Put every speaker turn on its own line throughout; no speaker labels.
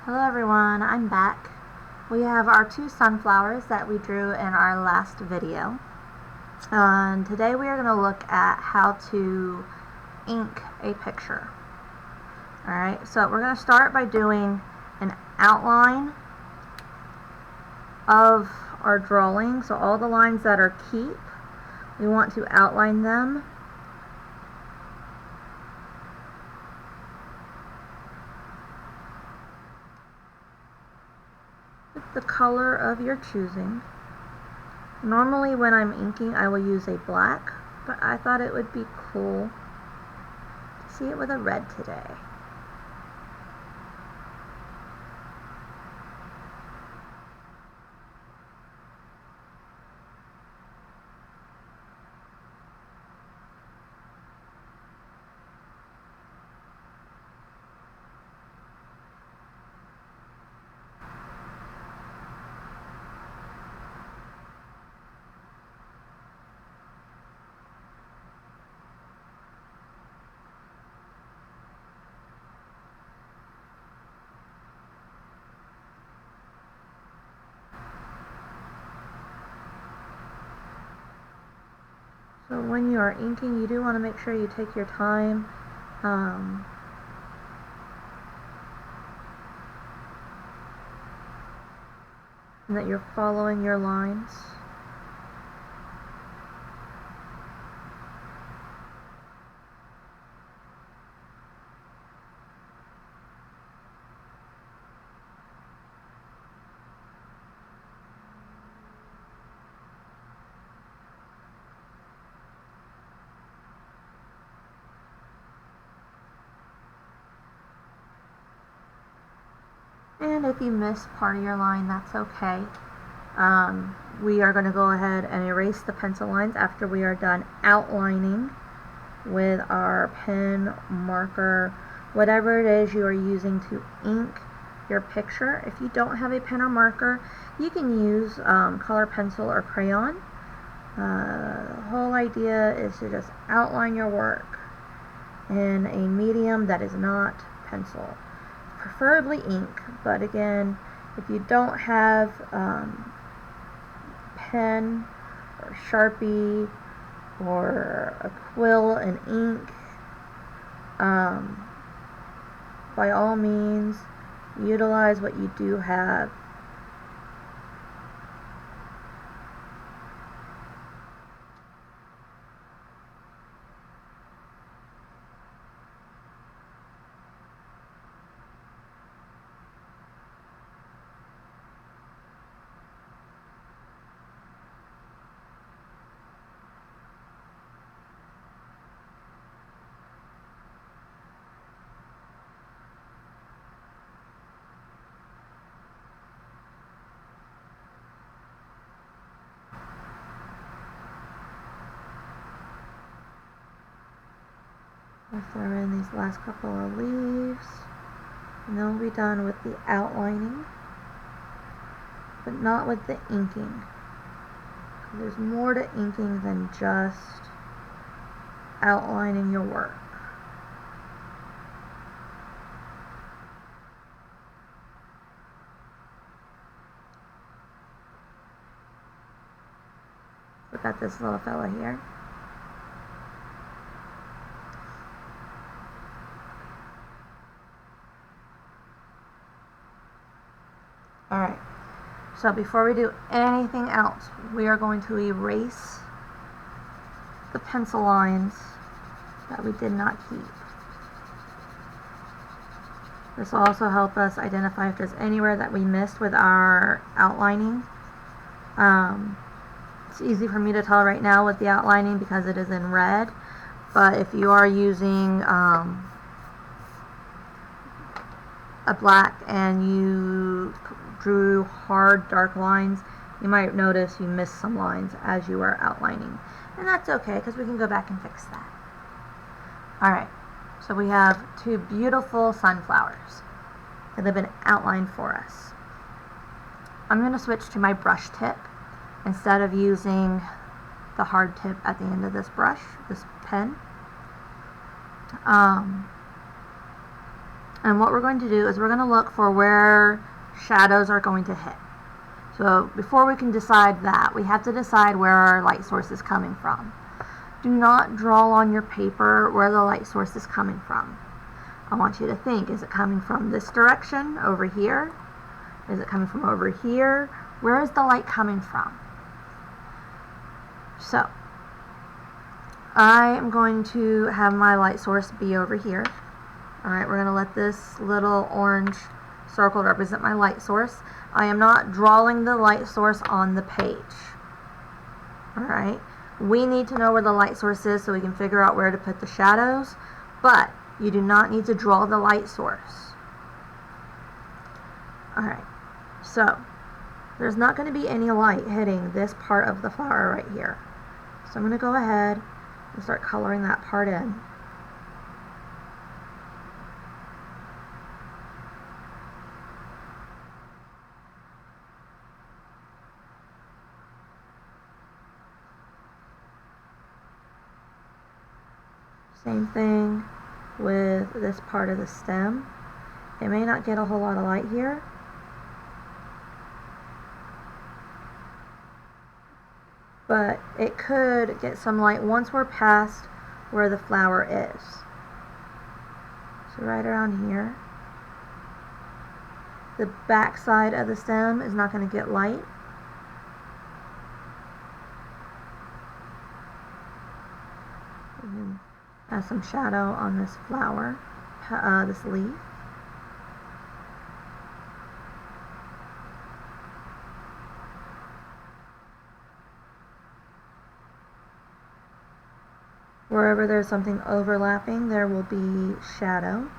Hello everyone, I'm back. We have our two sunflowers that we drew in our last video. And today we are going to look at how to ink a picture. Alright, so we're going to start by doing an outline of our drawing. So all the lines that are keep, we want to outline them. The color of your choosing. Normally when I'm inking I will use a black, but I thought it would be cool to see it with a red today. So when you are inking, you do want to make sure you take your time. And that you're following your lines. And if you miss part of your line, that's okay. We are going to go ahead and erase the pencil lines after we are done outlining with our pen, marker, whatever it is you are using to ink your picture. If you don't have a pen or marker, you can use color pencil or crayon. The whole idea is to just outline your work in a medium that is not pencil. Preferably ink, but again, if you don't have pen or Sharpie or a quill and ink, by all means utilize what you do have. We'll throw in these last couple of leaves, and then we'll be done with the outlining, but not with the inking. There's more to inking than just outlining your work. Look at this little fella here. Alright, so before we do anything else, we are going to erase the pencil lines that we did not keep. This will also help us identify if there's anywhere that we missed with our outlining. It's easy for me to tell right now with the outlining because it is in red, but if you are using a black and you drew hard dark lines, you might notice you missed some lines as you are outlining, and that's okay because we can go back and fix that. Alright, so we have two beautiful sunflowers that have been outlined for us. I'm going to switch to my brush tip instead of using the hard tip at the end of this brush, this pen. And what we're going to do is we're going to look for where shadows are going to hit. So before we can decide that, we have to decide where our light source is coming from. Do not draw on your paper where the light source is coming from. I want you to think, is it coming from this direction, over here? Is it coming from over here? Where is the light coming from? So, I am going to have my light source be over here. Alright, we're going to let this little orange circle represent my light source. I am not drawing the light source on the page. Alright, we need to know where the light source is so we can figure out where to put the shadows, but you do not need to draw the light source. Alright, so there's not going to be any light hitting this part of the flower right here. So I'm going to go ahead and start coloring that part in. Same thing with this part of the stem. It may not get a whole lot of light here, but it could get some light once we're past where the flower is. So right around here. The back side of the stem is not going to get light. And add some shadow on this flower, this leaf. Wherever there's something overlapping, there will be shadow.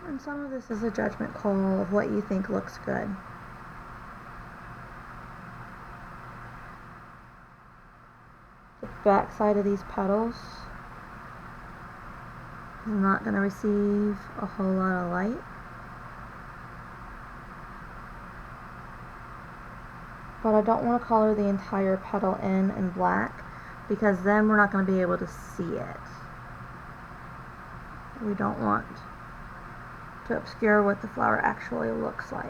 And some of this is a judgment call of what you think looks good. The back side of these petals is not going to receive a whole lot of light. But I don't want to color the entire petal in black, because then we're not going to be able to see it. We don't want to obscure what the flower actually looks like.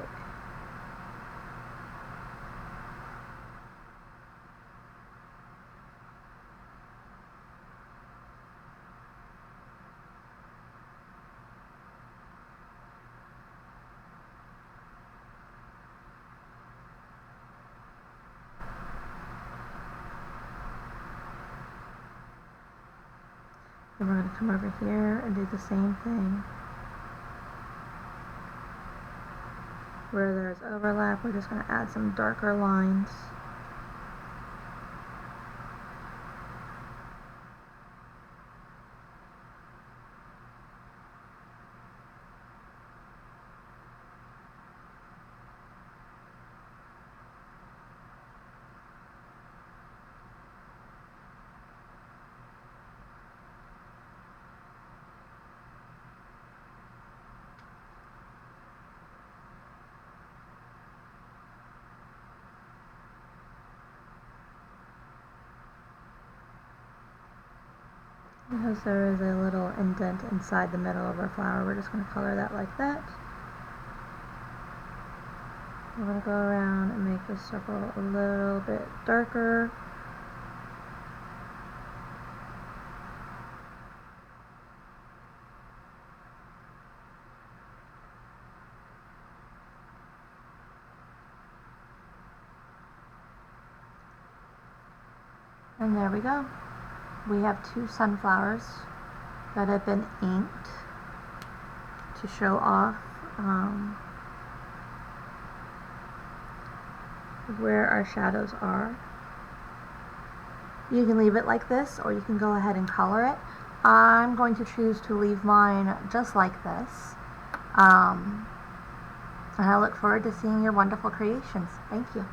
And we're going to come over here and do the same thing. Where there's overlap, we're just going to add some darker lines. Because there is a little indent inside the middle of our flower, we're just going to color that like that. I'm going to go around and make this circle a little bit darker. And there we go. We have two sunflowers that have been inked to show off where our shadows are. You can leave it like this, or you can go ahead and color it. I'm going to choose to leave mine just like this. And I look forward to seeing your wonderful creations. Thank you.